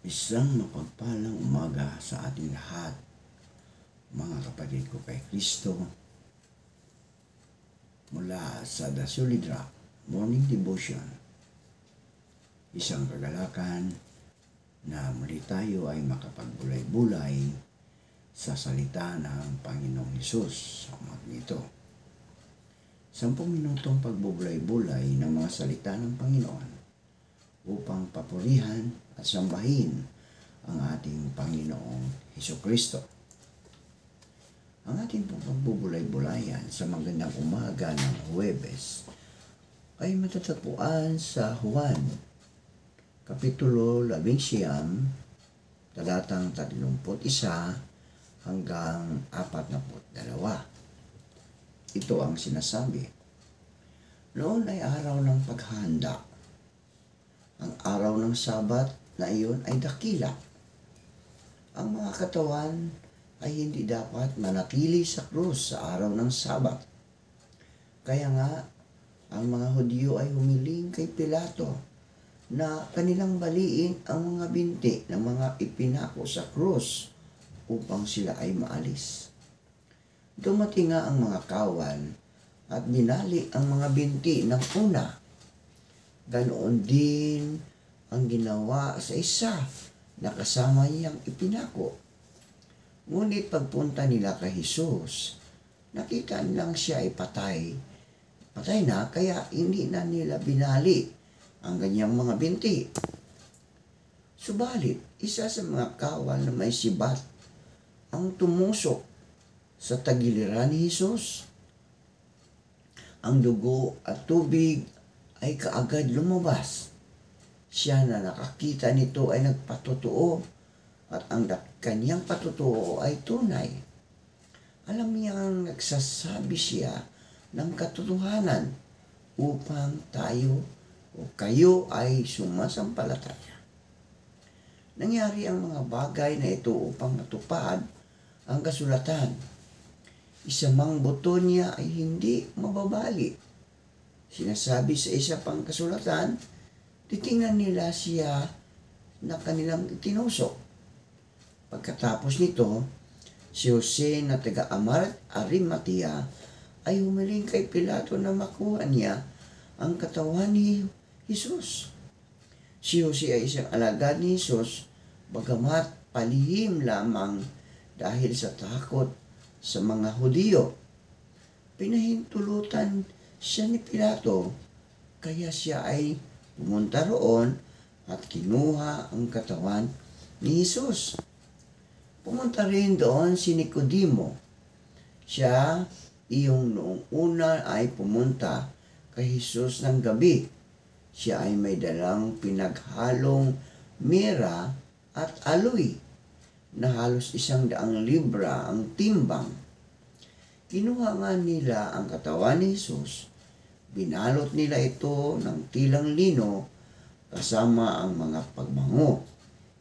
Isang mapagpalang umaga sa ating lahat, mga kapatid ko kay Kristo, mula sa The Solid Rock Morning Devotion. Isang kagalakan na muli tayo ay makapagbulay-bulay sa salita ng Panginoong Hesus sa umagang ito. 10 minutong pagbubulay-bulay ng mga salita ng Panginoon upang papurihan at sambahin ang ating Panginoong Hesukristo. Ang ating pagbubulay-bulayan sa magandang umaga ng Huwebes ay matatagpuan sa Juan, Kapitulo 11, talatang 31 hanggang 42. Ito ang sinasabi. Noon ay araw ng paghahanda. Ang araw ng Sabat na iyon ay dakila. Ang mga katawan ay hindi dapat manatili sa krus sa araw ng Sabat. Kaya nga, ang mga Hudyo ay humiling kay Pilato na kanilang baliin ang mga binti ng mga ipinako sa krus upang sila ay maalis. Dumating nga ang mga kawan at binali ang mga binti ng una. Ganoon din ang ginawa sa isa na kasama niyang ipinako. Ngunit pagpunta nila kay Jesus, nakita nilang siya ay patay. Patay na, kaya hindi na nila binali ang ganyang mga binti. Subalit, isa sa mga kawan na may sibat ang tumusok sa tagiliran ni Jesus. Ang dugo at tubig ay kaagad lumabas. Siya na nakakita nito ay nagpatotoo at ang kanyang patotoo ay tunay. Alam niyang nagsasabi siya ng katotohanan upang tayo o kayo ay sumasampalataya. Nangyari ang mga bagay na ito upang matupad ang kasulatan. Isa mang buto niya ay hindi mababali. Sinasabi sa isa pang kasulatan, titingnan nila siya na kanilang itinusok. Pagkatapos nito, si Jose na taga-Arimatea ay humiling kay Pilato na makuha niya ang katawan ni Jesus. Si Jose ay isang alagad ni Jesus, bagamat palihim lamang dahil sa takot sa mga Hudyo. Pinahintulutan siya ni Pilato, kaya siya ay pumunta roon at kinuha ang katawan ni Jesus. Pumunta rin doon si Nicodemo. Siya iyong noong una ay pumunta kay Jesus ng gabi. Siya ay may dalang pinaghalong mira at aloy na halos 100 libra ang timbang. Kinuha nga nila ang katawan ni Jesus. Binalot nila ito ng tilang lino kasama ang mga pagbango.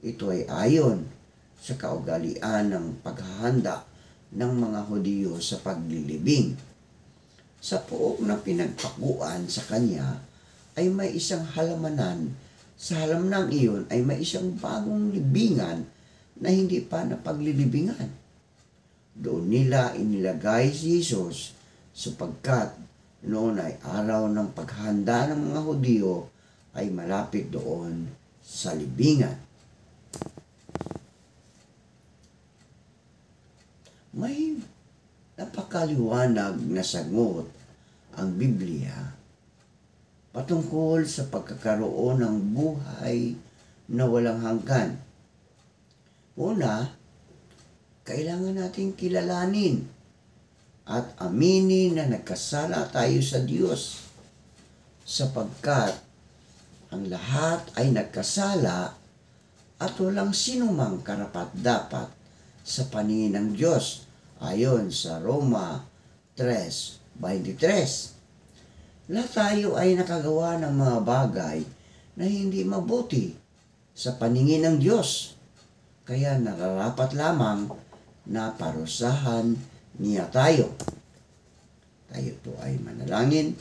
Ito ay ayon sa kaugalian ng paghahanda ng mga Hudyo sa paglilibing. Sa pook na pinagpakuan sa kanya ay may isang halamanan. Sa halaman iyon ay may isang bagong libingan na hindi pa napaglilibingan. Doon nila inilagay si Jesus sapagkat noon ay araw ng paghahanda ng mga Hudyo ay malapit doon sa libingan. May napakaliwanag na sagot ang Biblia patungkol sa pagkakaroon ng buhay na walang hanggan. Una, kailangan nating kilalanin at aminin na nagkasala tayo sa Diyos sapagkat ang lahat ay nagkasala at walang sinumang karapat-dapat sa paningin ng Diyos ayon sa Roma 3:23. Lahat tayo ay nakagawa ng mga bagay na hindi mabuti sa paningin ng Diyos, kaya nararapat lamang na parusahan niya tayo. Tayo po ay manalangin.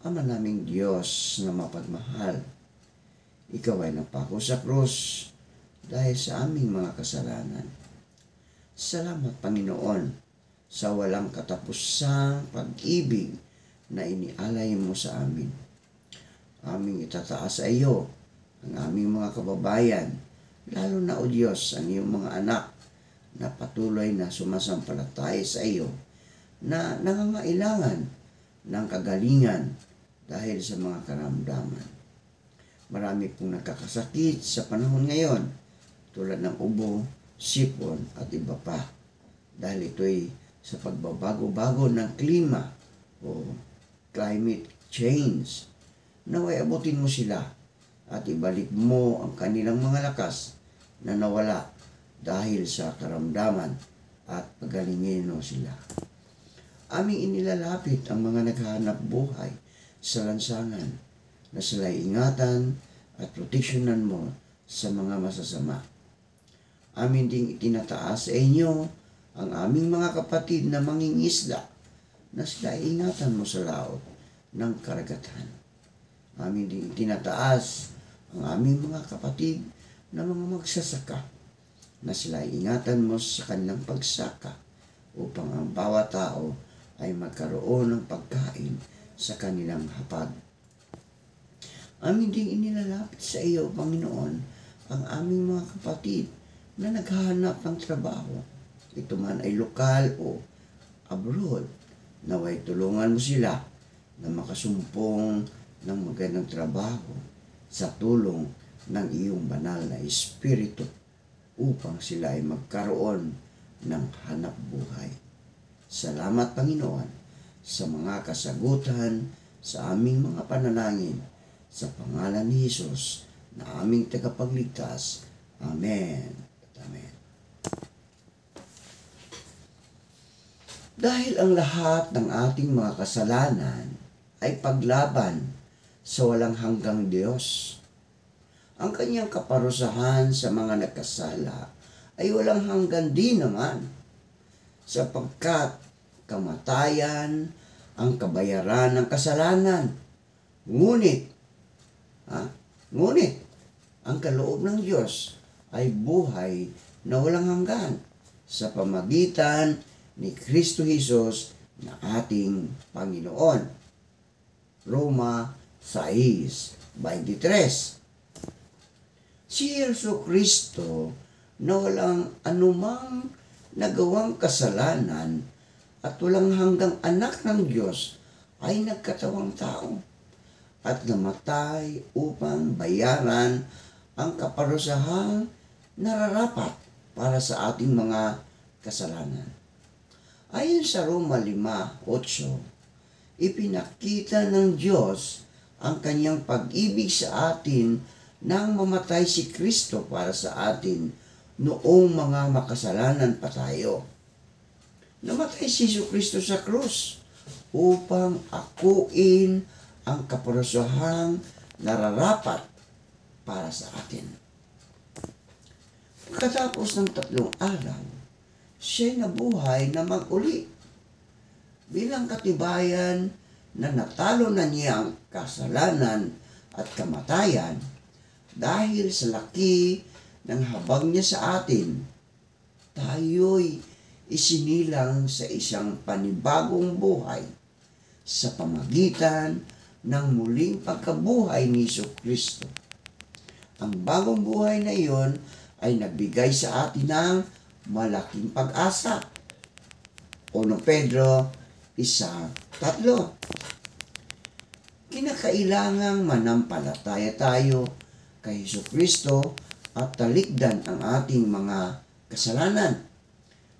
Ama naming Diyos na mapagmahal, Ikaw ay napako sa krus dahil sa aming mga kasalanan. Salamat, Panginoon, sa walang katapusang pag-ibig na inialay mo sa amin. Aming itataas sa iyo ang aming mga kababayan, lalo na, O Diyos, ang iyong mga anak na patuloy na sumasampalataya sa iyo, na nangangailangan ng kagalingan dahil sa mga karamdaman. Marami pong nakakasakit sa panahon ngayon, tulad ng ubo, sipon at iba pa. Dahil ito'y sa pagbabago-bago ng klima o climate change. Naway abutin mo sila at ibalik mo ang kanilang mga lakas na nawala dahil sa karamdaman at pagalingin mo sila. Aming inilalapit ang mga naghahanap buhay sa lansangan na sila'y ingatan at proteksyonan mo sa mga masasama. Amin ding itinataas sa inyo ang aming mga kapatid na mangingisda na sila'y ingatan mo sa laot ng karagatan. Amin ding itinataas ang aming mga kapatid na mga magsasaka na sila'y ingatan mo sa kanilang pagsaka upang ang bawat tao ay magkaroon ng pagkain sa kanilang hapag. Amin ding inilalapit sa iyo, Panginoon, ang aming mga kapatid na naghahanap ng trabaho. Ito man ay lokal o abroad. Naway tulungan mo sila na makasumpong ng magandang trabaho sa tulong ng iyong banal na Espiritu upang sila ay magkaroon ng hanap buhay. Salamat, Panginoon, sa mga kasagutan sa aming mga panalangin sa pangalan ni Jesus na aming tagapagligtas. Amen. Amen. Dahil ang lahat ng ating mga kasalanan ay paglaban sa walang hanggang Diyos, ang kanyang kaparusahan sa mga nagkasala ay walang hanggan din naman, sapagkat kamatayan ang kabayaran ng kasalanan. Ngunit ang kaloob ng Diyos ay buhay na walang hanggan sa pamagitan ni Kristo Jesus na ating Panginoon. Roma 6:23. Si Jesucristo na walang anumang nagawang kasalanan at walang hanggang anak ng Diyos ay nagkatawang tao at namatay upang bayaran ang kaparusahang nararapat para sa ating mga kasalanan. Ayon sa Roma 5:8, ipinakita ng Diyos ang kanyang pag-ibig sa atin nang mamatay si Kristo para sa atin noong mga makasalanan pa tayo. Namatay si Jesucristo sa krus upang akuin ang kaparusahang nararapat para sa atin. Pagkatapos ng 3 araw, siya'y nabuhay na mag-uli bilang katibayan na natalo na niya ang kasalanan at kamatayan dahil sa laki ng habag niya sa atin. Tayo'y isinilang sa isang panibagong buhay sa pamagitan ng muling pagkabuhay ni Jesucristo. Ang bagong buhay na iyon ay nagbigay sa atin ng malaking pag-asa. 1 Pedro 1:3. Kinakailangang manampalataya tayo kay Jesucristo at talikdan ang ating mga kasalanan.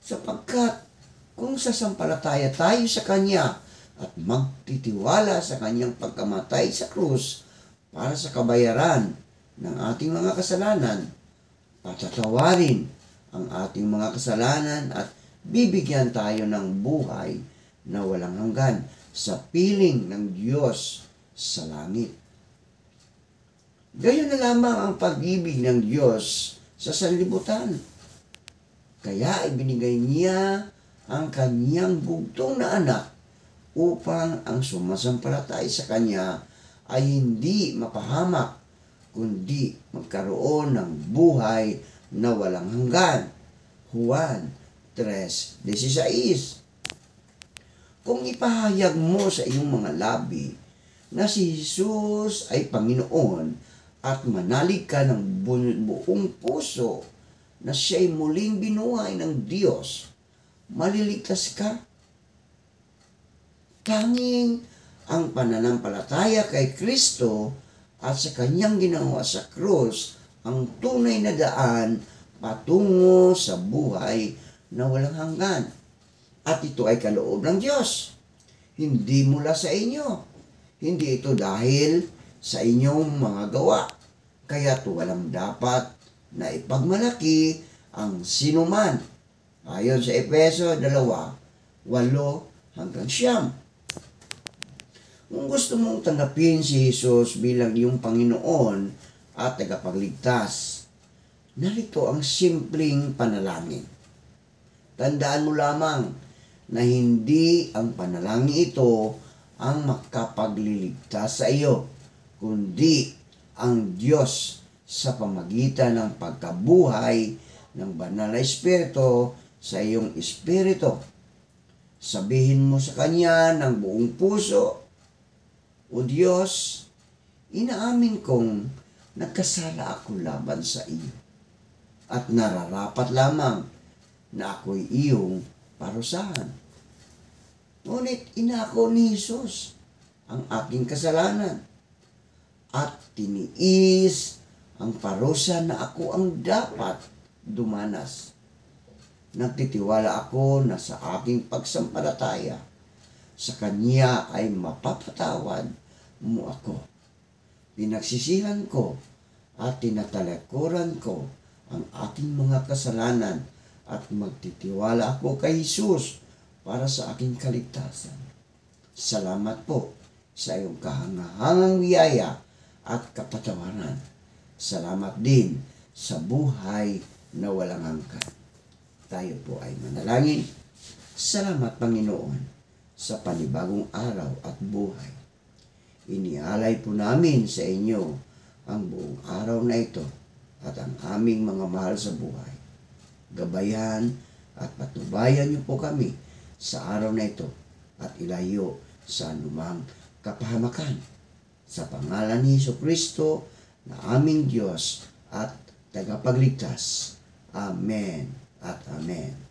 Sapagkat kung sasampalataya tayo sa Kanya at magtitiwala sa Kanyang pagkamatay sa krus para sa kabayaran ng ating mga kasalanan, patatawarin ang ating mga kasalanan at bibigyan tayo ng buhay na walang hanggan sa piling ng Diyos sa langit. Gayon na lamang ang pag-ibig ng Diyos sa sanlibutan. Kaya ibinigay niya ang kanyang bugtong na anak upang ang sumasampalatay sa kanya ay hindi mapahamak, kundi magkaroon ng buhay na walang hanggan. Juan 3:16. Kung ipahayag mo sa iyong mga labi na si Jesus ay Panginoon at manalig ka ng buong puso na siya'y muling binuhay ng Diyos, maliligtas ka. Tanging ang pananampalataya kay Kristo at sa kanyang ginawa sa krus ang tunay na daan patungo sa buhay na walang hanggan. At ito ay kaloob ng Diyos, hindi mula sa inyo. Hindi ito dahil sa inyong mga gawa. Kaya't walang dapat na ipagmalaki ang sinuman. Ayon sa Efeso 2:8-9. Kung gusto mong tanggapin si Jesus bilang iyong Panginoon at tagapagligtas, narito ang simpleng panalangin. Tandaan mo lamang na hindi ang panalangin ito ang makapagliligtas sa iyo, kundi ang Diyos sa pamagitan ng pagkabuhay ng banal na Espiritu sa iyong espiritu. Sabihin mo sa Kanya ng buong puso, O Diyos, inaamin kong nagkasala ako laban sa iyo at nararapat lamang na ako'y iyong parusahan. Ngunit inako ni Jesus ang aking kasalanan at tiniis ang parusa na ako ang dapat dumanas. Nagtitiwala ako na sa aking pagsampalataya sa Kanya ay mapapatawad mo ako. Pinagsisihan ko at tinatalikuran ko ang aking mga kasalanan at magtitiwala ako kay Jesus para sa aking kaligtasan. Salamat po sa iyong kahangahangang biyaya at kapatawaran. Salamat din sa buhay na walang hanggan. Tayo po ay manalangin. Salamat, Panginoon, sa panibagong araw at buhay. Inialay po namin sa inyo ang buong araw na ito at ang aming mga mahal sa buhay. Gabayan at patnubayan niyo po kami sa araw na ito at ilayo sa anumang kapahamakan. Sa pangalan ni Jesucristo na aming Diyos at tagapagligtas. Amen at Amen.